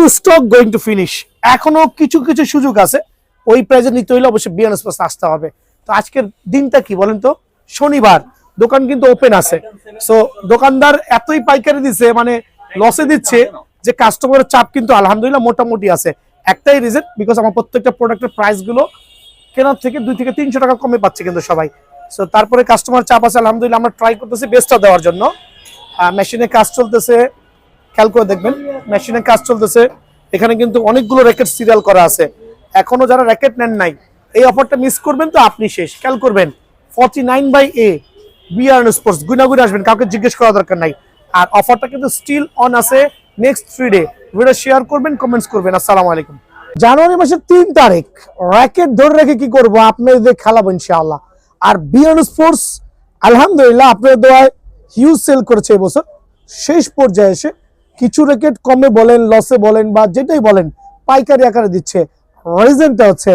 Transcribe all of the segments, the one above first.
Still stock going to finish. এখনো কিছু কিছু সুযোগ আছে, ওই প্রাইজে নিতে হইলে অবশ্যই বিয়ান স্পোর্টস আসতে হবে। তো আজকের দিনটা কি বলেন তো, শনিবার, দোকান কিন্তু ওপেন আছে। সো দোকানদার এতই পাইকারি দিচ্ছে, মানে লসে দিচ্ছে, যে কাস্টমারের চাপ কিন্তু আলহামদুলিল্লাহ মোটামুটি আছে। একটাই রিজন, বিকজ আমার প্রত্যেকটা প্রোডাক্টের প্রাইস গুলো কেনার থেকে 2 থেকে 300 টাকা কমে পাচ্ছে কিন্তু সবাই। সো তারপরে কাস্টমার চাপ আছে আলহামদুলিল্লাহ, আমরা ট্রাই করতেছি বেস্টটা দেওয়ার জন্য। মেশিনে কাজ চলতেছে, খেয়াল করে দেখবেন মেশিনে কাজ চলতেছে। এখানে কিন্তু অনেকগুলো র্যাকেট সিরিয়াল করা আছে। এখনো যারা র্যাকেট নেন নাই, এই অফারটা মিস করবেন তো আপনি শেষ। খেয়াল করবেন 49/A বিয়ার্ন স্পোর্টস, গুনাগুনে আসবেন, কাউকে জিজ্ঞেস করা দরকার নাই। আর অফারটা কিন্তু স্টিল অন আছে নেক্সট 3 ডে। ভিডিও শেয়ার করবেন, কমেন্টস করবেন। আসসালামু আলাইকুম। জানুয়ারি মাসের 3 তারিখ র্যাকেট ধরে রেখে কি করবো, আপনাদের খেলাবো ইনশাআল্লাহ। আর বিয়ার্ন স্পোর্টস আলহামদুলিল্লাহ আপনাদের দোয়ায় হিউজ সেল করেছে এবছর। শেষ পর্যায়ে এসে কিছু র্যাকেট কমে বলেন, লসে বলেন, বা যেটাই বলেন পাইকারি আকারে দিচ্ছে। রিজনটা হচ্ছে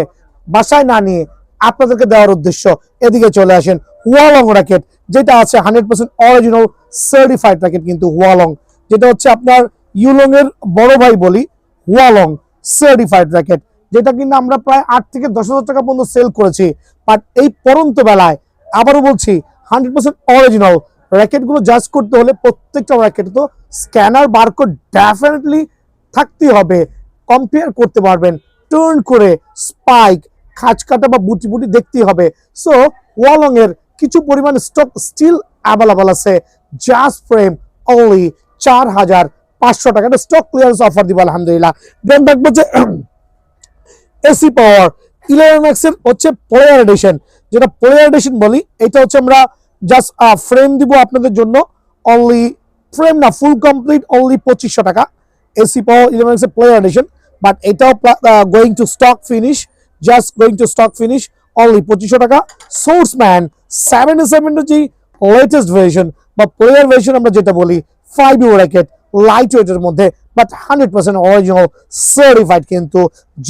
বাসায় না নিয়ে আপনাদেরকে দেওয়ার উদ্দেশ্য। এদিকে চলে আসেন, হুয়ালং র্যাকেট যেটা আছে 100% অরিজিনাল সার্টিফাইড র্যাকেট, কিন্তু হুয়ালং যেটা হচ্ছে আপনার ইউলং এর বড় ভাই বলি, হুয়ালং সার্টিফাইড র্যাকেট, যেটা কিন্তু আমরা প্রায় 8 থেকে 10,000 টাকা পর্যন্ত সেল করেছি। বাট এই পরন্ত বেলায় আবারও বলছি 100% অরিজিনাল র্যাকেটগুলো জাজ করতে হলে প্রত্যেকটা র্যাকেট তো স্ক্যানার বারকোড ডেফিনেটলি থাকতেই হবে। কম্পেয়ার করতে পারবেন, টার্ন করে স্পাইক, খাঁজ কাটা বা বুটি বুটি দেখতেই হবে। সো ওয়ালং এর কিছু পরিমাণ স্টক স্টিল অ্যাভেলেবল আছে। জাস্ট ফ্রেম অনলি 4,500 টাকা স্টক ক্লিয়ারেন্স অফার দিব আলহামদুলিল্লাহ। দেন থাকবে যে এসি পাওয়ার 11 ম্যাক্স এর হচ্ছে প্লেয়ার এডিশন, যেটা প্লেয়ার এডিশন বলি। এটা হচ্ছে আমরা জাস্ট ফ্রেম দিব আপনাদের জন্য, অনলি ফ্রেম না ফুল কমপ্লিট, অনলি 2500 টাকা। এসি পাওয়ার 11 ম্যাক্স এর প্লেয়ার এডিশন, বাট এটাও going to stock finish, just going to stock finish, only 2500 টাকা। সোর্সম্যান 77 যে লেটেস্ট ভার্সন বা প্লেয়ার ভার্সন আমরা যেটা বলি, 5U র্যাকেট, লাইট ওয়েটের মধ্যে, বাট 100% অরিজিনাল সার্টিফাইড। কিন্তু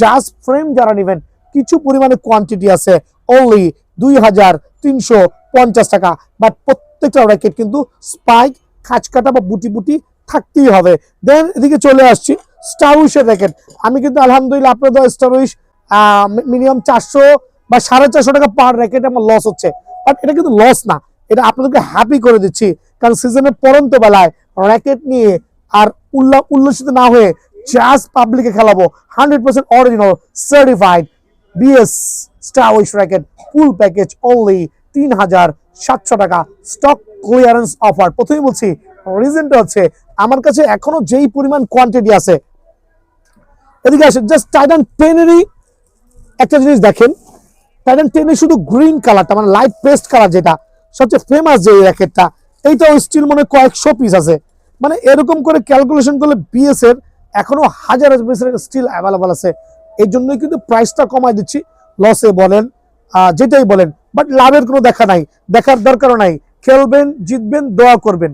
জাস্ট ফ্রেম যারা নেবেন কিছু পরিমাণে কোয়ান্টিটি আছে, অনলি 2,350 টাকা। বাট প্রত্যেকটা র্যাকেট কিন্তু স্পাইক, খাঁজ কাটা বা বুটি বুটি থাকতেই হবে। দেন এদিকে চলে আসছি স্টারউইশের র্যাকেট। আমি কিন্তু আলহামদুলিল্লাহ আপনাদের স্টারউইশ মিনিমাম 400 বা 450 টাকা পার র্যাকেট আমার লস হচ্ছে, বাট এটা কিন্তু লস না, এটা আপনাদেরকে হ্যাপি করে দিচ্ছি। কারণ সিজনের পরন্ত বেলায় র্যাকেট নিয়ে আর উল্লসিত না হয়ে জাস্ট পাবলিকে খেলাবো। 100% original certified BS Starwish racket, full package only 3,700 টাকা। Stock clearance offer. প্রথমেই বলছি রিজনটা হচ্ছে আমার কাছে এখনো যেই পরিমাণ কোয়ান্টিটি আছে। এদিকে আসেন, জাস্ট টাইটান 10 এরই একটা জিনিস দেখেন, টাইটান 10 এর শুধু গ্রিন কালারটা, মানে লাইট পেস্ট কালার, যেটা সবচেয়ে ফেমাস যে র্যাকেটটা, এইটাও স্টিল মনে কয়েকশো পিস আছে। মানে এরকম করে ক্যালকুলেশন করলে বিএস এর এখনো হাজার হাজার পিসের স্টিল অ্যাভেলেবল আছে। এই জন্যই কিন্তু প্রাইসটা কমাই দিচ্ছি, লসে বলেন যেটাই বলেন, বাট লাভের কোনো দেখা নাই, দেখার দরকারও নাই। খেলবেন, জিতবেন, দোয়া করবেন।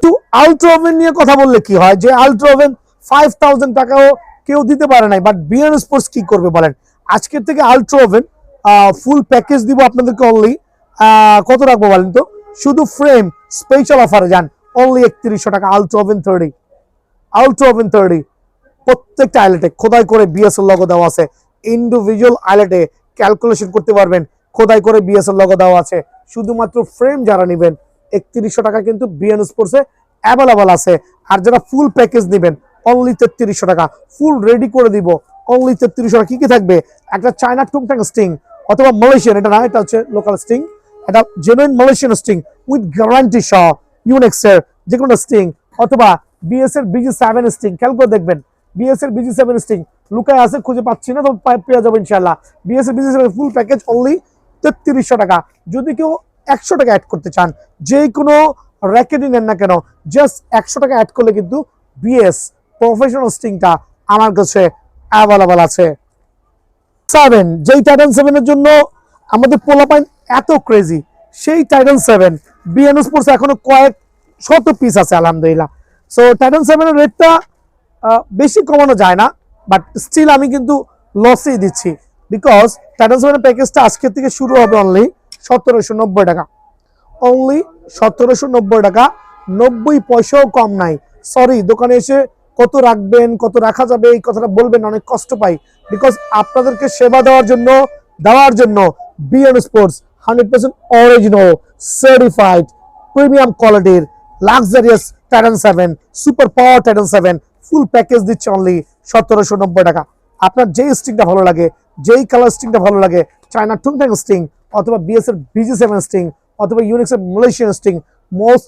তো আলট্রা ওভেন নিয়ে কথা বললে কি হয়, যে আলট্রা ওভেন 5,000 টাকাও কেউ দিতে পারে নাই, বাট বিয়ার্ন স্পোর্টস কি করবে বলেন। আজকের থেকে আলট্রা ওভেন ফুল প্যাকেজ দিব আপনাদেরকে, অনলি কত রাখবো বলেন তো, শুধু ফ্রেম স্পেশাল অফারে যান, অনলি 3100 টাকা। আলট্রা ওভেন 30, আলট্রা ওভেন 30, প্রত্যেকটা আইলেটে খোদাই করে বিএসএল লোগো দেওয়া আছে। ইন্ডিভিজুয়াল আইলেটে ক্যালকুলেশন করতে পারবেন, খোদাই করে বিএসএল লোগো দেওয়া আছে। শুধুমাত্র ফ্রেম যারা নেবেন 3100 টাকা কিন্তু বিয়ার্ন স্পোর্টসে অ্যাভেলেবল আছে। আর যারা ফুল প্যাকেজ নেবেন অনলি 3300 টাকা, ফুল রেডি করে দিব অনলি 3300 টাকা। কি কি থাকবে, একটা চায়না টুংটাং স্টিং অথবা মালয়েশিয়ান, এটা না, এটা হচ্ছে লোকাল স্টিং, এটা genuine Malaysian string with guarantee সহ, ইউনেক্স এর যে কোনো স্টিং, অথবা বিএস এর BG7 স্টিং। খেয়াল করে দেখবেন বিএস এর BG7 স্টিং লুকায় আছে, খুঁজে পাচ্ছি না, তো পেয়ে যাবো ইনশাআল্লাহ। বিএস এর BG7 ফুল প্যাকেজ অনলি 3300 টাকা। যদি কেউ 100 টাকা অ্যাড করতে চান, যে কোনো র্যাকেটই নেন না কেন, জাস্ট 100 টাকা অ্যাড করলে কিন্তু বিএস প্রফেশনাল স্টিংটা আমার কাছে অ্যাভেলেবল আছে। 7, যেই টাইটান 7 এর জন্য আমাদের পোলাপাইন এত ক্রেজি, সেই টাইটান 7 বিয়ার্ন স্পোর্টস এখনো কয়েক শত পিস আছে আলহামদুলিল্লাহ। সো টাইটান 7 এর রেটটা বেশি কমানো যায় না, বাট স্টিল আমি কিন্তু লসেই দিচ্ছি, বিকজ টাইটান 7 এর প্যাকেজটা আজকের থেকে শুরু হবে অনলি 1790 টাকা, অনলি 1790 টাকা, 90 পয়সাও কম নাই। সরি, দোকানে এসে কত রাখবেন, কত রাখা যাবে এই কথাটা বলবেন, অনেক কষ্ট পাই। বিকজ আপনাদেরকে সেবা দেওয়ার জন্য BN sports 100% original certified premium কোয়ালিটির luxurious Titan 7 super power Titan 7 full package দিচ্ছে অনলি 1790 টাকা। আপনার যেই স্টিংটা ভালো লাগে, যেই কালার স্টিংটা ভালো লাগে, চায়না টুংটাং স্টিং অথবা বিএস এর BG7 স্টিং অথবা ইউনিক্স এর Malaysian string, most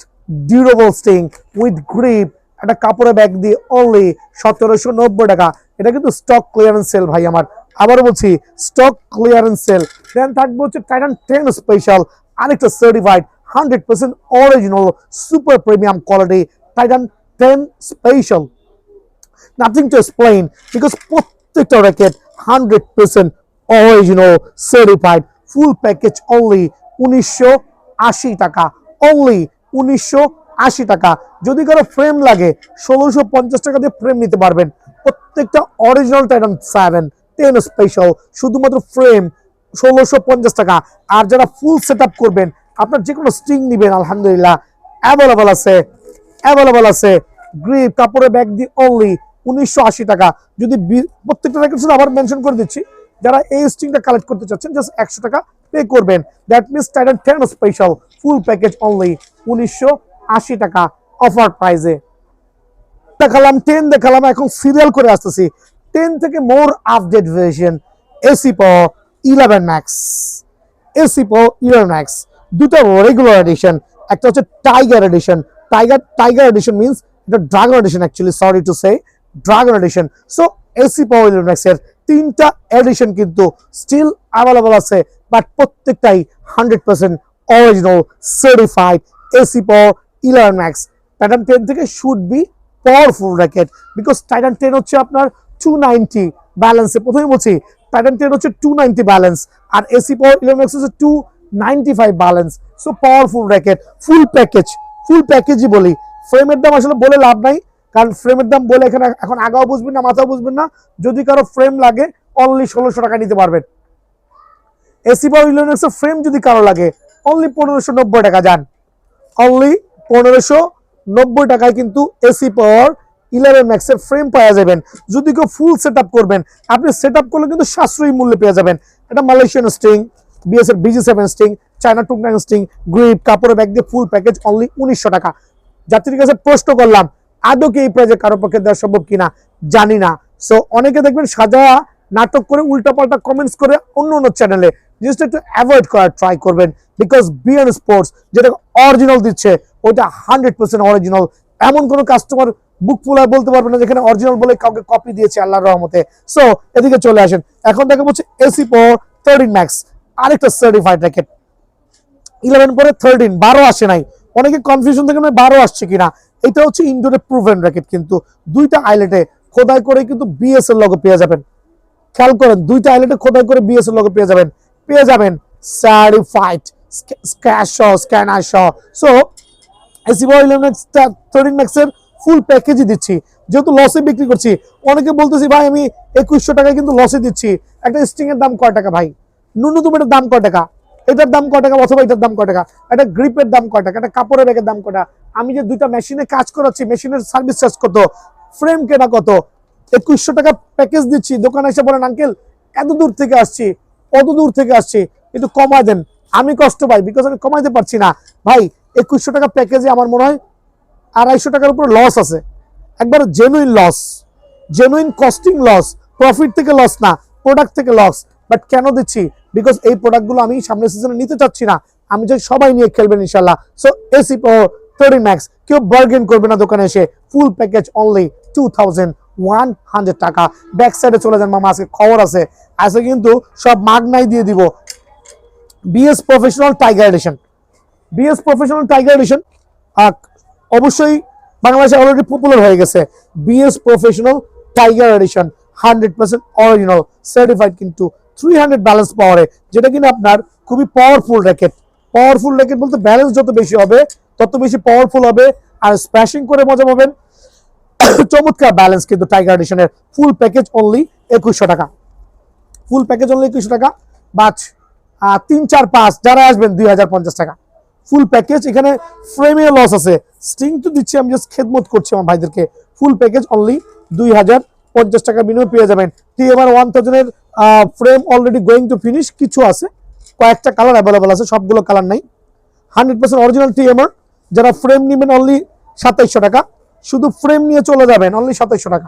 durable string with grip, একটা কাপড়ের ব্যাগ দিয়ে অনলি 1790 টাকা। এটা কিন্তু স্টক ক্লিয়ারেন্স সেল ভাই আমার, আবার বলছি স্টক ক্লিয়ারেন্স সেল। দেন থাকবে হচ্ছে টাইটান 10 স্পেশাল, আরেকটা certified 100% original super premium quality Titan 10 special. Nothing to explain because প্রত্যেকটা racket 100% original certified full package only 1980 টাকা, অনলি 1980 টাকা। যদি কারো ফ্রেম লাগে 1650 টাকা দিয়ে ফ্রেম নিতে পারবেন। প্রত্যেকটা অরিজিনাল টাইটান 7 10 স্পেশাল শুধুমাত্র ফ্রেম 1650 টাকা। আর যারা ফুল সেট আপ করবেন, আপনার যে কোনো স্ট্রিং নিবেন, আলহামদুলিল্লাহ অ্যাভেলেবল আছে। গ্রিপ কাপড়ের ব্যাগ দিয়ে অনলি 1980 টাকা। যদি প্রত্যেকটা র্যাকেট শুধু আবার মেনশন করে দিচ্ছি, যারা এই স্ট্রিংটা কালেক্ট করতে চাচ্ছেন জাস্ট 100 টাকা পে করবেন। That means Titan 10 special full package only 1980 টাকা অফার প্রাইসে। দেখালাম 10, দেখালাম, এখন সিরিয়াল করে আসতেছি 10 থেকে more update version AC power 11 max. AC power 11 max দুটো রেগুলার এডিশন, একটা হচ্ছে tiger edition. Tiger edition means এটা dragon edition, actually sorry to say dragon edition. So AC power 11 max এর 3টা এডিশন কিন্তু স্টিল অ্যাভেলেবল আছে, but প্রত্যেকটাই 100% original certified AC power 11 max. Titan 10 থেকে should be powerful racket because Titan 10 হচ্ছে আপনার 290 ব্যালেন্সে, প্রথমে বলছি টাইটান 10 হচ্ছে 290 ব্যালেন্স, আর এসি পাওয়ার 11 ম্যাক্স হচ্ছে 295 ব্যালেন্স। সো পাওয়ারফুল র্যাকেট, ফুল প্যাকেজই বলি। ফ্রেমের দাম আসলে বলে লাভ নাই, কারণ ফ্রেমের দাম বলে এখানে এখন আগাও বুঝবেন না মাথাও বুঝবেন না। যদি কারো ফ্রেম লাগে অনলি 1600 টাকা নিতে পারবেন। এসি পাওয়ার 11 ম্যাক্স ফ্রেম যদি কারো লাগে অনলি 1590 টাকা যান, অনলি 1590 টাকায় কিন্তু এসি পাওয়ার 11 ম্যাক্স এর ফ্রেম পাওয়া যাবেন। যদি কেউ ফুল সেট আপ করবেন, আপনি সেট আপ করলে কিন্তু সাশ্রয়ী মূল্যে পেয়ে যাবেন। এটা মালয়েশিয়ান স্টিং, বিএস এর BG7 স্টিং, চায়না টুংটাং স্টিং, গ্রিপ কাপড়ের ব্যাগ দিয়ে ফুল প্যাকেজ অনলি 1900 টাকা। যাত্রীর কাছে প্রশ্ন করলাম আদৌ কি এই প্রাইজে কারো পক্ষে দেওয়া সম্ভব কিনা, জানি না। সো অনেকে দেখবেন সাজা নাটক করে উল্টাপাল্টা কমেন্টস করে অন্য চ্যানেলে, জাস্ট একটু অ্যাভয়েড করার ট্রাই করবেন বিকজ বিএন স্পোর্টস যেটা অরিজিনাল দিচ্ছে ওইটা 100% অরিজিনাল। এমন কোনো কাস্টমার বুক ফুলায় বলতে পারবে না যেখানে অরিজিনাল বলে কাউকে কপি দিয়েছে আল্লাহর রহমতে। সো এদিকে চলে আসেন, এখন দেখা হচ্ছে এসি পাওয়ার 13 ম্যাক্স, আরেকটা সার্টিফাইড র্যাকেট। 11 পরে 13, 12 আসে নাই, অনেকে কনফিউশন থেকে 12 আসছে কিনা। এটা হচ্ছে ইনডোরে প্রুভেন র্যাকেট, কিন্তু দুইটা আইলেটে খোদাই করে কিন্তু বিএস এর লোগো পেয়ে যাবেন। খেয়াল করেন, দুইটা আইলেটে খোদাই করে বিএস এর লোগো পেয়ে যাবেন সার্টিফাইড স্ক্যানার সহ। So AC power 11 max 13 max এর ফুল প্যাকেজই দিচ্ছি, যেহেতু লসে বিক্রি করছি। অনেকে বলতেছি ভাই আমি 2100 টাকায় কিন্তু লসে দিচ্ছি। একটা স্ট্রিং এর দাম কয় টাকা ভাই? ন্যূনতম এটার দাম কয় টাকা? এটার দাম কয় টাকা অথবা এটার দাম কয় টাকা? একটা গ্রিপের দাম কয় টাকা? একটা কাপড়ের ব্যাগের দাম কয়টা? আমি যে দুইটা মেশিনে কাজ করাচ্ছি, মেশিনের সার্ভিস চার্জ কত, ফ্রেম কেনা কত, 2100 টাকা প্যাকেজ দিচ্ছি। দোকানে এসে বলেন আঙ্কেল এত দূর থেকে আসছি, কত দূর থেকে আসছি, একটু কমায় দেন। আমি কষ্ট পাই বিকজ আমি কমাইতে পারছি না ভাই। 2100 টাকা প্যাকেজে আমার মনে হয় 250 টাকার উপর লস আছে, একবার genuine loss, genuine costing loss, profit থেকে লস না, প্রোডাক্ট থেকে লস। বাট কেন দিচ্ছি? বিকজ এই প্রোডাক্টগুলো আমি সামনের সিজনে নিতে চাচ্ছি না, আমি চাই সবাই নিয়ে খেলবেন ইনশাল্লাহ। সো এসি পাওয়ার 13 ম্যাক্স, কেউ বার্গেন করবে না দোকানে এসে, ফুল প্যাকেজ অনলি 2100 টাকা। ব্যাক সাইডে চলে যান মামা, আজকে খবর আছে, আজকে কিন্তু সব মাগনাই দিয়ে দিব। BS professional tiger edition, BS professional tiger edition অবশ্যই বাংলাদেশে অলরেডি পপুলার হয়ে গেছে। BS professional tiger edition 100% original certified, কিন্তু 300 ব্যালেন্স পাওয়ারে, যেটা কিনা আপনার খুবই পাওয়ারফুল র্যাকেট। পাওয়ারফুল র্যাকেট বলতে ব্যালেন্স যত বেশি হবে তত বেশি পাওয়ারফুল হবে, আর স্প্যাশিং করে মজা পাবেন। চমৎকার ব্যালেন্স কিন্তু টাইগার এডিশনের। ফুল প্যাকেজ অনলি 2100 টাকা, ফুল প্যাকেজ অনলি 2100 টাকা। বাচ 3, 4, 5 যারা আসবেন 2050 টাকা ফুল প্যাকেজ। এখানে ফ্রেমে লস আছে, স্টিং তো দিচ্ছি, আমি জাস্ট খেদমত করছি আমার ভাইদেরকে। ফুল প্যাকেজ অনলি 2050 টাকা বিনিময়ে পেয়ে যাবেন। TMR 1000 এর frame already going to finish, কিছু আছে, কয়েকটা কালার অ্যাভেলেবল আছে, সবগুলো কালার নাই। 100% অরিজিনাল TMR, যারা ফ্রেম নেবেন অনলি 2700 টাকা, শুধু ফ্রেম নিয়ে চলে যাবেন অনলি 2700 টাকা।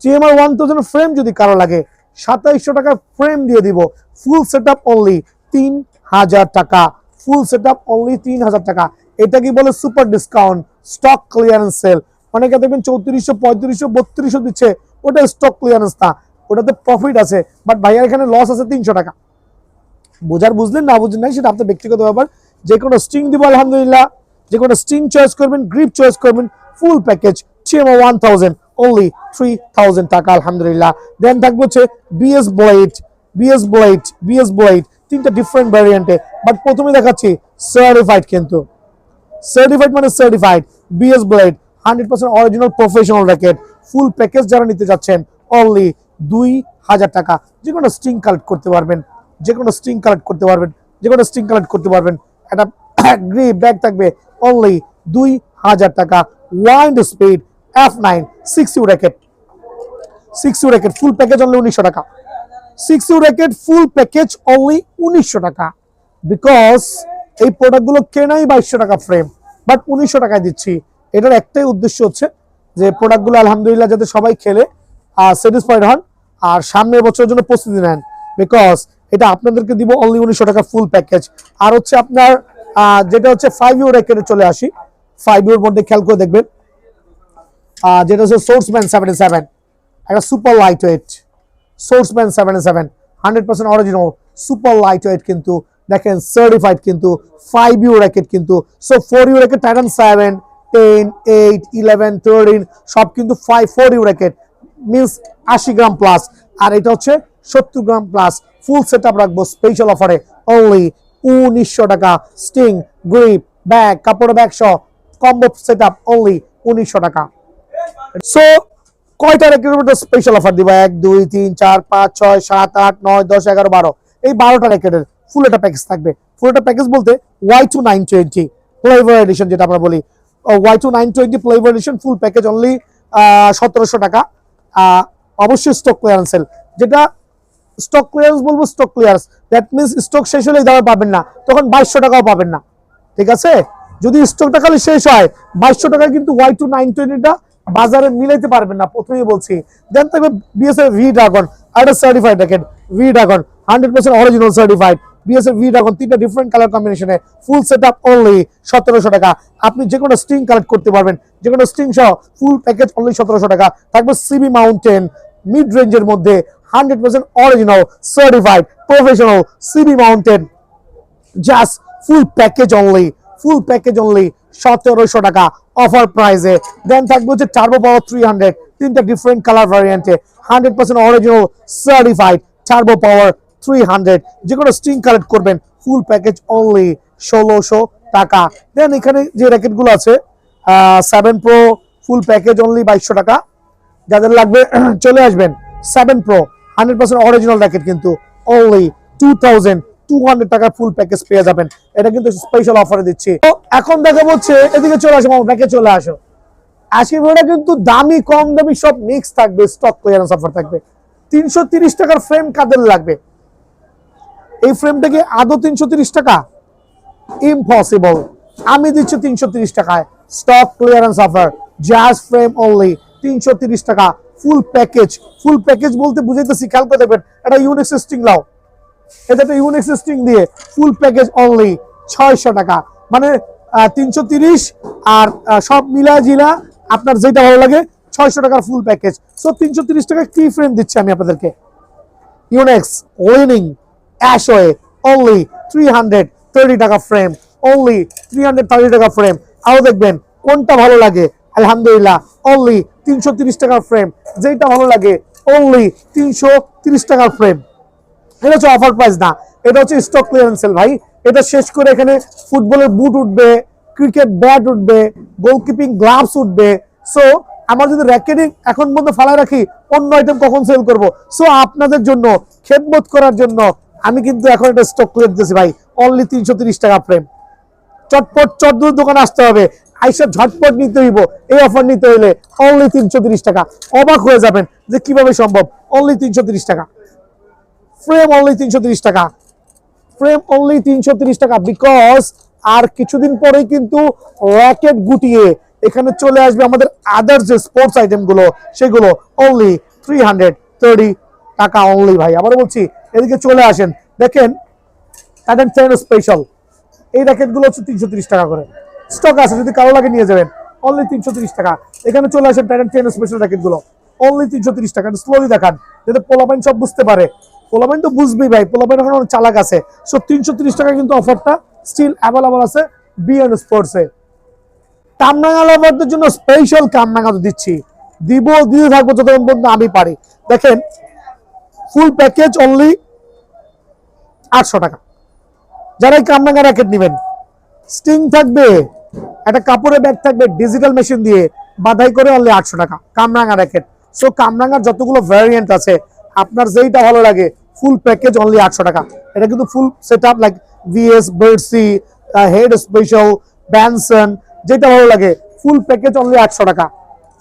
TMR 1000 ফ্রেম যদি কারো লাগে 2700 টাকা ফ্রেম দিয়ে দিব। ফুল সেটআপ অনলি 3000 টাকা, ফুল সেটআপ অনলি 3000 টাকা। এটা কি বলে super discount, stock clearance sell. অনেকে দেখবেন 3400, 3500, 3200 দিচ্ছে, ওটা স্টক ক্লিয়ারেন্স না, ওটাতে প্রফিট আছে, বাট ভাইয়া এখানে লস আছে 300 টাকা। বোঝার বুঝলেন, না বুঝলেন নাই সেটা আপনার ব্যক্তিগত ব্যাপার। যে কোনো স্ট্রিং দিব আলহামদুলিল্লাহ, যে কোনো স্ট্রিং চয়েস করবেন, গ্রিপ চয়েস করবেন, ফুল প্যাকেজ TMR 1000 only 3000 টাকা আলহামদুলিল্লাহ। দেন থাকবে হচ্ছে BS ব্লেড, তিনটা ডিফারেন্ট ভ্যারিয়েন্টে, বাট প্রথমে দেখাচ্ছি সার্টিফাইড, কিন্তু সার্টিফাইড মানে certified BS blade, 100% original professional racket. Full package যারা নিতে যাচ্ছেন অনলি 2000 টাকা। যে কোনো স্ট্রিং কালেক্ট করতে পারবেন, যে কোনো স্ট্রিং কালেক্ট করতে পারবেন, যে কোনো স্ট্রিং কালেক্ট করতে পারবেন। একটা গ্রিপ ব্যাগ থাকবে অনলি 2000 টাকা। Wind speed F9 6U racket, 6U racket full package only 1900 টাকা। 6U racket full package only 1900 টাকা, বিকজ এই প্রোডাক্টগুলো কেনাই 2200 টাকা ফ্রেম, বাট 1900 টাকায় দিচ্ছি। এটার একটাই উদ্দেশ্য হচ্ছে যে প্রোডাক্টগুলো আলহামদুলিল্লাহ যাতে সবাই খেলে স্যাটিসফাইড হন আর সামনের বছরের জন্য প্রস্তুতি নেন, বিকজ এটা আপনাদেরকে দিব অনলি 1900 টাকা ফুল প্যাকেজ। আর হচ্ছে আপনার যেটা হচ্ছে 5U র্যাকেটে চলে আসি, 5U এর মধ্যে খেয়াল করে দেখবেন, যেটা হচ্ছে সোর্সম্যান 77, একটা সুপার লাইট ওয়েট সোর্সম্যান 77, 100% অরিজিনাল সুপার লাইট ওয়েট, কিন্তু দেখেন সার্টিফাইড, কিন্তু 5U র্যাকেট কিন্তু। সো 4U র্যাকেট টাইটান 7, 10, 8, 11, 13 সব কিন্তু 4U র্যাকেট, মিনস 80 গ্রাম প্লাস, আর এটা হচ্ছে 70 গ্রাম প্লাস। ফুল সেটআপ রাখবো স্পেশাল অফারে অনলি 1900 টাকা। স্টিং, গ্রিপ, ব্যাগ, কাপড় ব্যাগ সহ কম্বো সেটআপ অনলি 1900 টাকা। সো কয়টা র্যাকেটের মধ্যে স্পেশাল অফার দিব? 1 2 3 4 5 6 7 8 9 10 11 12, এই 12টা র্যাকেটের ফুল একটা প্যাকেজ থাকবে। ফুল একটা প্যাকেজ বলতে Y2 920 ফ্লেভার এডিশন, যেটা আমরা বলি Y2 920 flavour edition, full package only 1700 টাকা। অবশ্যই স্টক ক্লিয়ারেন্স সেল, যেটা স্টক ক্লিয়ারেন্স বলবো, stock clearance that means stock শেষ হলে দামে পাবেন না, তখন 2200 টাকাও পাবেন না, ঠিক আছে? যদি স্টকটা খালি শেষ হয় 2200 টাকায় কিন্তু Y2 920টা বাজারে মিলাইতে পারবেন না, প্রথমেই বলছি। দেন থাকবে BSF V ড্রাগন, আর একটা certified racket V dragon, 100% original certified BSF V dragon, তিনটা ডিফারেন্ট কালার কম্বিনেশনে, ফুল সেটআপ অনলি 1700 টাকা। আপনি যে কোনো স্ট্রিং কালেক্ট করতে পারবেন, যে কোনো স্ট্রিং সহ ফুল প্যাকেজ অনলি 1700 টাকা। থাকবে CB মাউন্টেন মিড রেঞ্জের মধ্যে, 100% original certified professional CB mountain, just ফুল প্যাকেজ অনলি 1700 টাকা অফার প্রাইসে। দেন থাকবে হচ্ছে টার্বো পাওয়ার 300, তিনটা ডিফারেন্ট কালার ভ্যারিয়েন্টে, 100% অরিজিনাল সার্টিফাইড টার্বো পাওয়ার 300। যে কোনো স্ট্রিং কালেক্ট করবেন, ফুল প্যাকেজ অনলি 1600 টাকা। দেন এখানে যে র্যাকেটগুলো আছে 7 Pro ফুল প্যাকেজ অনলি 2200 টাকা। যাদের লাগবে চলে আসবেন 7 Pro 100% অরিজিনাল র্যাকেট, কিন্তু অনলি 2200 টাকা ফুল প্যাকেজ পেয়ে যাবেন। এটা কিন্তু স্পেশাল অফারে দিচ্ছি। তো এখন দেখা হচ্ছে, এদিকে চলে আসো, ব্যাকে চলে আসো। আজকে ভিডিওটা কিন্তু দামি কম দামি সব মিক্স থাকবে, স্টক ক্লিয়ারেন্স অফার থাকবে। 330 টাকার ফ্রেম কাদের লাগবে? এই ফ্রেমটা কি আদৌ 330 টাকা? ইম্পসিবল। আমি দিচ্ছি 330 টাকায় stock clearance offer, just frame only 330 টাকা ফুল প্যাকেজ। ফুল প্যাকেজ বলতে বুঝাইতেছি, খেয়াল করে দেখবেন, এটা ইউনিক সিস্টিং লাও, এটা একটা ইউনিক সিস্টিং দিয়ে ফুল প্যাকেজ অনলি 600 টাকা, মানে 330 আর সব মিলা জিলা আপনার যেটা ভালো লাগে 600 টাকার ফুল প্যাকেজ। সো 330 টাকা কি ফ্রেম দিচ্ছি আমি আপনাদেরকে? ইউনেক্স লিনিং অ্যাশওয়ে অনলি 330 টাকা ফ্রেম, অনলি 330 টাকা ফ্রেম। আরো দেখবেন কোনটা ভালো লাগে, আলহামদুলিল্লাহ অনলি 330 টাকার ফ্রেম, যেটা ভালো লাগে অনলি 330 টাকার ফ্রেম। এটা হচ্ছে অফার প্রাইস না, এটা হচ্ছে স্টক ক্লিয়ারেন্স সেল ভাই। এটা শেষ করে এখানে ফুটবলের বুট উঠবে, ক্রিকেট ব্যাট উঠবে, গোলকিপিং গ্লাভস উঠবে। সো আমার যদি র্যাকেটিং এখন পর্যন্ত ফালায় রাখি, অন্য আইটেম কখন সেল করব? সো আপনাদের জন্য খেদমত করার জন্য আমি কিন্তু এখন এটা স্টক ক্লিয়ার দিতেছি ভাই, অনলি 330 টাকা ফ্রেম। চটপট চটদূর দোকানে আসতে হবে, আইসা ঝটপট নিতে হইব। এই অফার নিতে হইলে অনলি 330 টাকা। অবাক হয়ে যাবেন যে কিভাবে সম্ভব। অনলি 330 টাকা ফ্রেম, অনলি 330 টাকা ফ্রেম, অনলি 330 টাকা। বিকজ আর কিছুদিন পরেই কিন্তু র্যাকেট গুটিয়ে এখানে চলে আসবে আমাদের আদার যে স্পোর্টস আইটেম গুলো, সেগুলো অনলি 330 টাকা অনলি। ভাই আবার বলছি, এদিকে চলে আসেন। দেখেন টাইটান 10 স্পেশাল, এই র্যাকেট গুলো হচ্ছে 330 টাকা করে। স্টক আছে, যদি কারো লাগে নিয়ে যাবেন। অনলি 330 টাকা। এখানে চলে আসেন টাইটান 10 স্পেশাল র্যাকেট গুলো অনলি 330 টাকা। স্লোলি দেখান যাতে পোলাপাইন সব বুঝতে পারে। পোলাপাইন তো বুঝবেই ভাই, পোলাপাইন এখন অনেক চালাক আছে। সো 330 টাকা কিন্তু অফারটা স্টিল অ্যাভেলেবল আছে বিএন স্পোর্টসে। কামরাঙ্গা লাভারদের জন্য স্পেশাল কামরাঙ্গা দিচ্ছি, দিয়ে থাকবো যতক্ষণ পর্যন্ত আমি পারি। দেখেন ফুল প্যাকেজ অনলি 800 টাকা। যারা এই কামরাঙ্গা র্যাকেট নেবেন, স্টিং থাকবে, একটা কাপড়ের ব্যাগ থাকবে ডিজিটাল মেশিন দিয়ে বাধাই করে, অনলি 800 টাকা কামরাঙ্গা র্যাকেট। সো কামরাঙ্গার যতগুলো ভ্যারিয়েন্ট আছে, আপনার যেইটা ভালো লাগে, ফুল প্যাকেজ অনলি 800 টাকা। এটা কিন্তু full set up like VS, বার্ডসি, হেড স্পেশাল, ব্যানসন, যেটা ভালো লাগে ফুল প্যাকেজ অনলি 800 টাকা।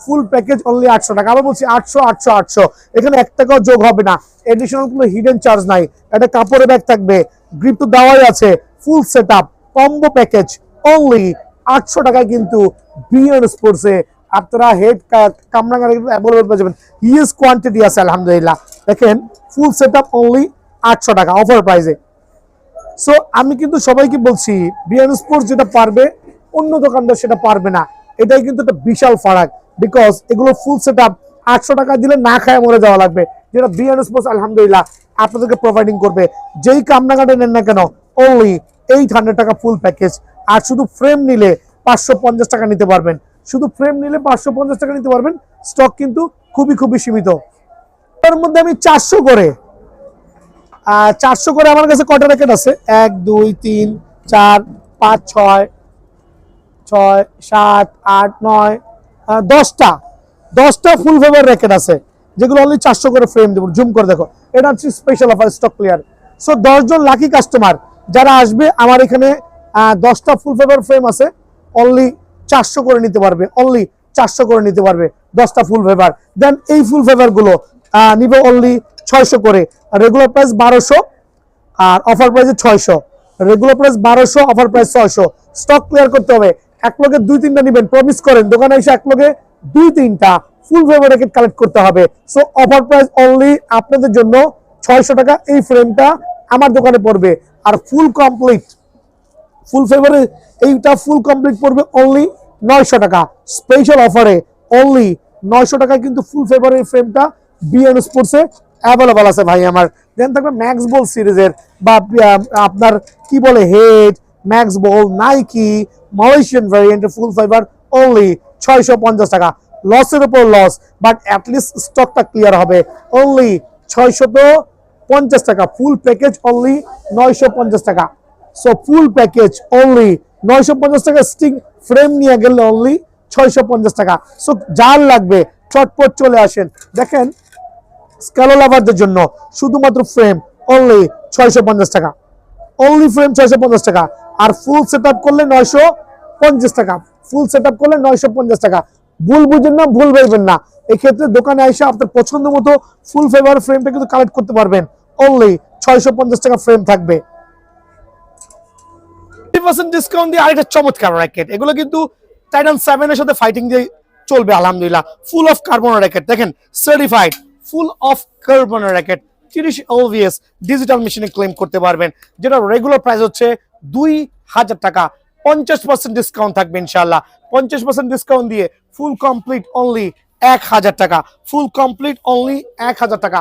ফুল প্যাকেজ অনলি 800 টাকা। আবার বলছি 800 800 800। এখানে 1 টাকাও যোগ হবে না, এডিশনাল কোনো হিডেন চার্জ নাই। একটা কাপড়ের ব্যাগ থাকবে, গ্রিপ তো দেওয়াই আছে, ফুল set up combo package only 800 টাকায় কিন্তু বিএন স্পোর্টসে আপনারা হেড কামরাঙ্গা অ্যাভেলেবল পেয়ে যাবেন। হিউজ কোয়ান্টিটি আছে আলহামদুলিল্লাহ। দেখেন ফুল সেট আপ অনলি 800 টাকা অফার প্রাইসে। সো আমি কিন্তু সবাইকে বলছি, বিএন স্পোর্টস যেটা পারবে অন্য দোকানদার সেটা পারবে না। এটাই কিন্তু একটা বিশাল ফারাক। বিকজ এগুলো ফুল সেট আপ 800 টাকা দিলে না খায় মরে যাওয়া লাগবে, যেটা বিএন স্পোর্টস আলহামদুলিল্লাহ আপনাদেরকে প্রোভাইডিং করবে। যেই কামরাঙ্গাটা নেন না কেন অনলি 800 টাকা ফুল প্যাকেজ। আর শুধু ফ্রেম নিলে 550 টাকা নিতে পারবেন। শুধু ফ্রেম নিলে 550 টাকা নিতে পারবেন। স্টক কিন্তু খুবই খুবই সীমিত। তার মধ্যে আমি 400 করে 400 করে আমার কাছে কটা র্যাকেট আছে? 1 2 3 4 5 6 6 7 8 9 10টা ফুল ফেভার র্যাকেট আছে, যেগুলো অনলি 400 করে ফ্রেম দেবো। জুম করে দেখো, এটা হচ্ছে special offer, stock clear. So 10 জন লাকি কাস্টমার যারা আসবে আমার এখানে, 10টা ফুল ফেভার ফ্রেম আছে, অনলি 400 করে নিতে পারবে। অনলি 400 করে নিতে পারবে 10টা ফুল ফেভার। দেন এই ফুল ফেভার গুলো নিবে অনলি 600 করে। রেগুলার প্রাইস 1200 আর অফার প্রাইসে 600। Regular price 1200, offer price 600। Stock clear করতে হবে। এক লগে 2-3টা নেবেন, প্রমিস করেন দোকানে এসে এক লগে 2-3টা ফুল ফেভার র্যাকেট কালেক্ট করতে হবে। সো অফার প্রাইস অনলি আপনাদের জন্য 600 টাকা। এই ফ্রেমটা আমার দোকানে পড়বে। আর ফুল কমপ্লিট ফুল ফেভারে এইটা ফুল কমপ্লিট পড়বে অনলি 900 টাকা। স্পেশাল অফারে অনলি 900 টাকায় কিন্তু ফুল ফেভারের ফ্রেমটা বিএন স্পোর্টসে অ্যাভেলেবল আছে ভাই আমার। দেন থাকবে ম্যাক্স বল সিরিজের বা আপনার কি বলে হেড, ম্যাক্স বল, নাইকি, মালয়েশিয়ান ভ্যারিয়েন্টের ফুল ফেভার অনলি 650 টাকা। লসের উপর লস, বাট অ্যাটলিস্ট স্টকটা ক্লিয়ার হবে। অনলি 650 টাকা ফুল প্যাকেজ, অনলি 950 টাকা। সো ফুল প্যাকেজ অনলি 950 টাকা। স্টিং ফ্রেম নিয়ে গেলে অনলি 650 টাকা। সো যার লাগবে চটপট চলে আসেন। দেখেন স্ক্যালো লাভারদের জন্য শুধুমাত্র ফ্রেম অনলি 650 টাকা। অনলি ফ্রেম 650 টাকা। আর ফুল সেট আপ করলে 950 টাকা। ফুল সেট আপ করলে 950 টাকা। ভুল বুঝেন না, ভুল ভেবেন না। এক্ষেত্রে দোকানে এসে আপনার পছন্দ মতো ফুল ফেভার ফ্রেমটা কিন্তু কালেক্ট করতে পারবেন। অনলি 650 টাকা ফ্রেম থাকবে। 50% ডিসকাউন্ট দিয়ে আরেকটা চমৎকার র্যাকেট। এগুলো কিন্তু টাইটান 7 এর সাথে ফাইটিং দিয়ে চলবে আলহামদুলিল্লাহ। ফুল অফ কার্বন র্যাকেট, দেখেন certified full of carbon racket 30 LVS digital মেশিনে ক্লেম করতে পারবেন, যেটা রেগুলার প্রাইস হচ্ছে 2000 টাকা। 50% ডিসকাউন্ট থাকবে ইনশাআল্লাহ। 50% ডিসকাউন্ট দিয়ে ফুল কমপ্লিট অনলি 1000 টাকা। ফুল কমপ্লিট অনলি 1000 টাকা।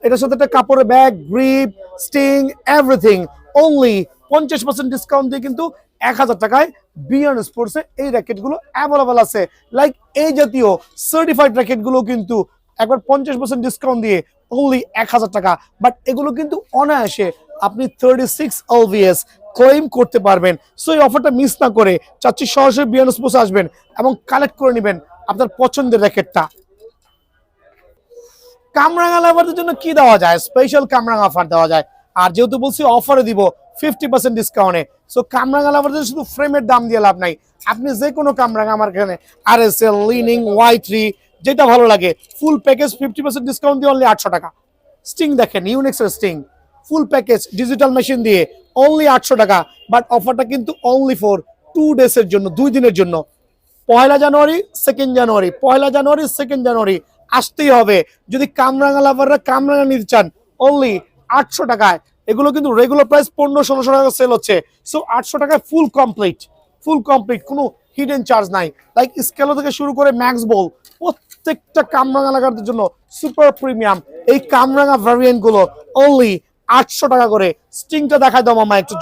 এটার সাথে একটা কাপড়ের bag, grip, string, everything only 50% discount দিয়ে কিন্তু 1000 টাকায় বিয়ন স্পোর্টসে এই র্যাকেটগুলো অ্যাভেলেবল আছে। লাইক এই জাতীয় সার্টিফাইড র্যাকেটগুলো কিন্তু একবার 50% ডিসকাউন্ট দিয়ে অনলি 1000 টাকা। বাট এগুলো কিন্তু অনায়াসে আপনি 36 LVS ক্লেম করতে পারবেন। সো এই অফারটা মিস না করে চাচ্ছি সরাসরি বিয়ন স্পোর্টসে আসবেন এবং কালেক্ট করে নেবেন আপনার পছন্দের র্যাকেটটা। কামরাঙ্গা লাভারদের জন্য কি দেওয়া যায়? স্পেশাল কামরাঙ্গা অফার দেওয়া যায়। আর যেহেতু বলছি অফারে দিব 50% ডিসকাউন্টে, সো কামরাঙ্গা লাভারদের শুধু ফ্রেমের দাম দিয়ে লাভ নাই, আপনি যে কোনো কামরাঙ্গা আমার এখানে RSL, লিনিং, Y3 যেটা ভালো লাগে ফুল প্যাকেজ 50% ডিসকাউন্ট দিয়ে অনলি 800 টাকা। স্টিং দেখেন, ইউনিক্সের sting full package digital machine দিয়ে অনলি 800 টাকা। বাট অফারটা কিন্তু অনলি ফর 2 ডেজের জন্য, 2 দিনের জন্য। 1 জানুয়ারি 2 জানুয়ারি, 1 জানুয়ারি 2 জানুয়ারি আসতেই হবে যদি কামরাঙ্গা লাভাররা কামরাঙ্গা নিতে চান। অনলি 800 টাকায়, এগুলো কিন্তু রেগুলার প্রাইস 1500-1600 টাকা সেল হচ্ছে। সো 800 টাকায় ফুল কমপ্লিট, ফুল কমপ্লিট, কোনো হিডেন চার্জ নাই। লাইক স্কেলো থেকে শুরু করে ম্যাক্স বল প্রত্যেকটা কামরাঙ্গা লাগার জন্য সুপার প্রিমিয়াম এই কামরাঙ্গা ভ্যারিয়েন্ট গুলো অনলি 800 টাকা করে। স্টিংটা দেখাই দাও মামা একটু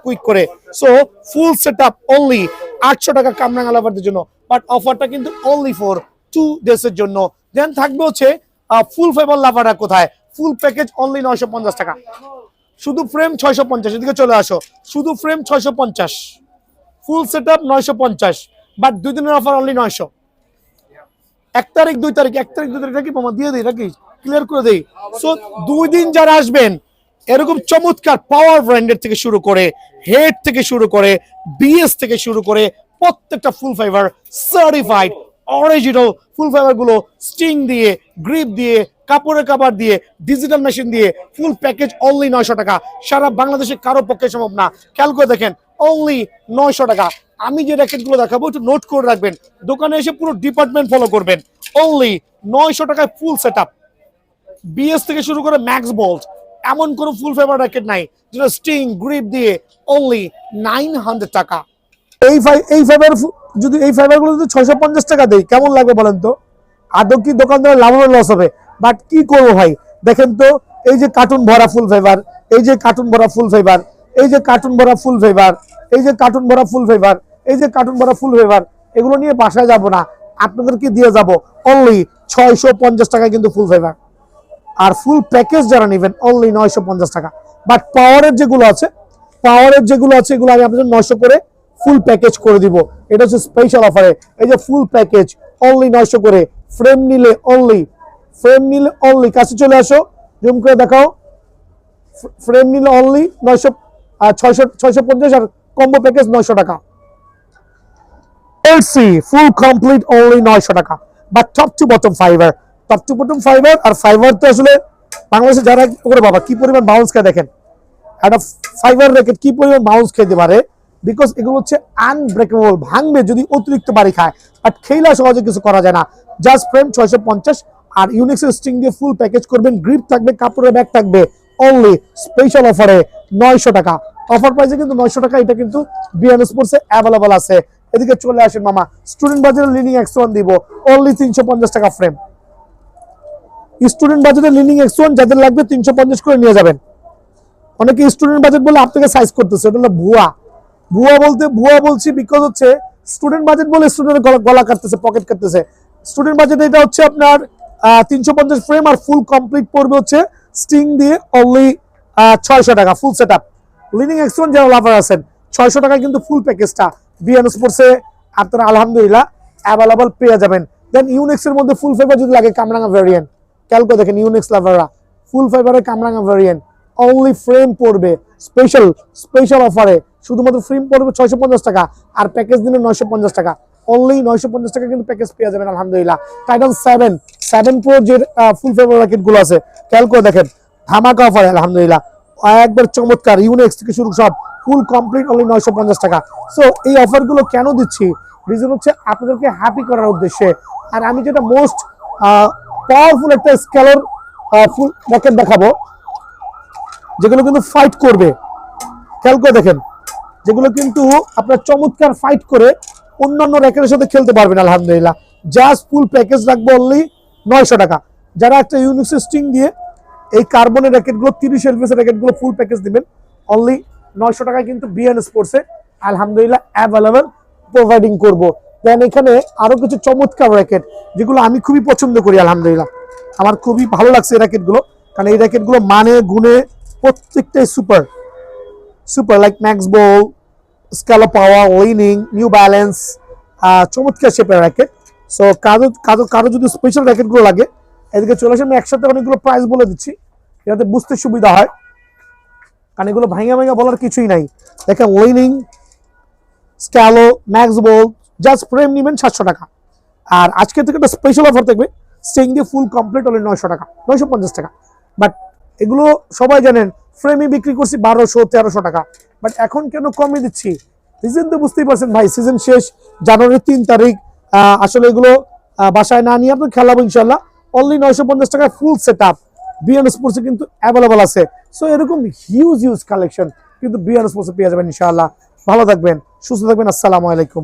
কুইক করে। সো ফুল সেটআপ অনলি 800 টাকা কামরাঙ্গা লাভারদের জন্য। বাট অফারটা কিন্তু অনলি ফর 2 ডেজের জন্য। দেন থাকবে হচ্ছে ফুল ফাইবার লাভাররা কোথায়, ফুল প্যাকেজ অনলি 950 টাকা, শুধু ফ্রেম 650। এদিকে চলে আসো, শুধু ফ্রেম 650, ফুল সেটআপ 950। বাট 2 দিনের অফার অনলি 900। 1 তারিখ 2 তারিখ, 1 তারিখ 2 তারিখ নাকি মামা দিয়ে দিই নাকি ক্লিয়ার করে দেই। সো 2 দিন যারা আসবেন এরকম চমৎকার পাওয়ার ব্র্যান্ডের থেকে শুরু করে, হেড থেকে শুরু করে, BS থেকে শুরু করে প্রত্যেকটা ফুল ফাইবার সার্টিফাইড অরিজিনাল ফুল ফাইবার গুলো স্টিং দিয়ে, গ্রিপ দিয়ে, কাপড়ের কাভার দিয়ে, ডিজিটাল মেশিন দিয়ে ফুল প্যাকেজ অনলি 900 টাকা। সারা বাংলাদেশে কারো পক্ষে সম্ভব না। খেয়াল করে দেখেন অনলি 900 টাকা। আমি যে র্যাকেট গুলো দেখাবো একটু নোট করে রাখবেন, দোকানে এসে পুরো ডিপার্টমেন্ট ফলো করবেন। অনলি 900 টাকায় ফুল সেটআপ, BS থেকে শুরু করে ম্যাক্স বোল্ট, এমন কোন ফুল ফাইবার র্যাকেট নাই যেটা স্টিং গ্রিপ দিয়ে। অনলি 900 টাকা। এই ফাইবার যদি এই ফাইবার গুলো যদি 650 টাকা দেই কেমন লাগবে বলেন তো? আদৌ কি দোকানদার লাভ হবে লস হবে? বাট কি করবো ভাই, দেখেন তো এই যে কার্টুন ভরা ফুল ফাইবার, এই যে কার্টুন ভরা ফুল ফাইবার, এই যে কার্টুন ভরা ফুল ফাইবার, এই যে কার্টুন ভরা ফুল ফাইবার, এই যে কার্টুন ভরা ফুল ফাইবার, এগুলো নিয়ে বাসায় যাব না, আপনাদেরকে দিয়ে যাব অনলি 650 টাকা কিন্তু ফুল ফাইবার। আর ফুল প্যাকেজ যারা নেবেন অনলি 950 টাকা। বাট পাওয়ারের যেগুলো আছে, এগুলো আমি আপনাদের 900 করে ফুল প্যাকেজ করে দিব। এটা হচ্ছে স্পেশাল অফারে। এই যে ফুল প্যাকেজ অনলি 900 করে। ফ্রেম নিলে অনলি কাছে চলে আসো, জুম করে দেখাও। ফ্রেম নিলে অনলি 900, 650 আর কম্বো প্যাকেজ 900 টাকা। ফুল কমপ্লিট অনলি 900 টাকা। But top to bottom fibre, আর ফাইবার তো আসলে বাংলাদেশে যারা করে বাবা কি পরিমাণ বাউন্স খায় দেখেন, একটা ফাইবার র্যাকেট কি পরিমাণ বাউন্স খেতে পারে। বিকজ এগুলো হচ্ছে আনব্রেকেবল, ভাঙবে যদি অতিরিক্ত বাড়ি খায়, বাট খেলা সহজে কিছু করা যায় না। জাস্ট ফ্রেম 650 আর ইউনিক্সের স্ট্রিং দিয়ে ফুল প্যাকেজ করবেন, গ্রিপ থাকবে, কাপড়ের ব্যাগ থাকবে। অনলি স্পেশাল অফারে 900 টাকা। অফার প্রাইসে কিন্তু 900 টাকা। এটা কিন্তু বিএন স্পোর্টসে অ্যাভেলেবল আছে। এদিকে চলে আসেন মামা, স্টুডেন্ট বাজারে লিনিং X1 দিব অনলি 350 টাকা ফ্রেম। স্টুডেন্ট বাজেটে লিনিং X1 যাদের লাগবে 350 করে নিয়ে যাবেন। অনেকে স্টুডেন্ট বাজেট বলে আপনাকে সাইজ করতেছে, এটা হলো ভুয়া বলছি বিকজ হচ্ছে স্টুডেন্ট বাজেট বলে স্টুডেন্টের গলা কাটতেছে, পকেট কাটতেছে। স্টুডেন্ট বাজেট এটা হচ্ছে আপনার 350 ফ্রেম আর ফুল কমপ্লিট পড়বে হচ্ছে স্টিং দিয়ে অনলি 600 টাকা ফুল সেটআপ। লিনিং X1 যারা লাভার আছেন 600 টাকা কিন্তু ফুল প্যাকেজটা বিএন স্পোর্টসে আপনারা আলহামদুলিল্লাহ অ্যাভেলেবল পেয়ে যাবেন। দেন ইউনিক্স এর মধ্যে ফুল ফাইবার যদি লাগে কামরাঙ্গা ভ্যারিয়েন্ট, ক্যালকো দেখেন ইউনিক্স লাভাররা ফুল ফাইবারের কামরাঙ্গা ভ্যারিয়েন্ট অনলি ফ্রেম পড়বে স্পেশাল অফারে। শুধুমাত্র ফ্রেম পড়বে 650 টাকা আর প্যাকেজ দিলে 950 টাকা। অনলি 950 টাকা কিন্তু প্যাকেজ পেয়ে যাবেন আলহামদুলিল্লাহ। টাইটান 7 প্রো যে ফুল ফাইবার র্যাকেট গুলো আছে ক্যালকো দেখেন ধামাকা অফারে আলহামদুলিল্লাহ, একবার চমৎকার। ইউনিক্স থেকে শুরু সব ফুল কমপ্লিট অনলি 950 টাকা। সো এই অফার গুলো কেন দিচ্ছি, রিজন হচ্ছে আপনাদেরকে হ্যাপি করার উদ্দেশ্যে। আর আমি যেটা মোস্ট পাওয়ারফুল একটা স্কেলার ফুল র্যাকেট দেখাবো যেগুলো কিন্তু ফাইট করবে, খেয়াল করে দেখেন, যেগুলো কিন্তু আপনার চমৎকার ফাইট করে অন্যান্য র্যাকেটের সাথে খেলতে পারবেন আলহামদুলিল্লাহ। জাস্ট ফুল প্যাকেজ রাখবো অনলি 900 টাকা। যারা একটা ইউনিক্স স্ট্রিং দিয়ে এই কার্বনের র্যাকেটগুলো 30 এলভিএস র্যাকেটগুলো ফুল প্যাকেজ দিবেন অনলি 900 টাকায় কিন্তু বিএন স্পোর্টসে আলহামদুলিল্লাহ অ্যাভেলেবল প্রোভাইডিং করব। দেন এখানে আরো কিছু চমৎকার র্যাকেট যেগুলো আমি খুবই পছন্দ করি আলহামদুলিল্লাহ, আমার খুবই ভালো লাগছে এই র্যাকেটগুলো, কারণ এই র্যাকেটগুলো মানে গুণে প্রত্যেকটাই সুপার লাইক ম্যাক্স বল, স্ক্যালো পাওয়ার, লিনিং, নিউ ব্যালেন্স, চমৎকার শেপের র্যাকেট। সো কারো যদি স্পেশাল র্যাকেটগুলো লাগে এদিকে চলে আসে, আমি একসাথে অনেকগুলো প্রাইস বলে দিচ্ছি যাতে বুঝতে সুবিধা হয়। কারণ এগুলো ভাঙা ভাঙা বলার কিছুই নাই। দেখেন লিনিং, স্ক্যালো, ম্যাক্স বল, জাস্ট ফ্রেম নেবেন 700 টাকা। আর আজকে থেকে একটা স্পেশাল অফার থাকবে, স্টিং দিয়ে ফুল কমপ্লিট হলে 900 টাকা, 950 টাকা। বাট এগুলো সবাই জানেন ফ্রেমে বিক্রি করছি 1200-1300 টাকা, বাট এখন কেন কমে দিচ্ছি? সিজন তো বুঝতেই পারছেন ভাই, সিজন শেষ, জানুয়ারির 3 তারিখ। আসলে এগুলো বাসায় না নিয়ে আপনি খেলাবো ইনশাল্লাহ। অনলি 950 টাকায় ফুল সেট আপ বিয়ান স্পোর্টসে কিন্তু অ্যাভেলেবল আছে। সো এরকম হিউজ কালেকশন কিন্তু বিয়ান স্পোর্টসে পেয়ে যাবেন ইনশাআল্লাহ। ভালো থাকবেন, সুস্থ থাকবেন, আসসালামু আলাইকুম।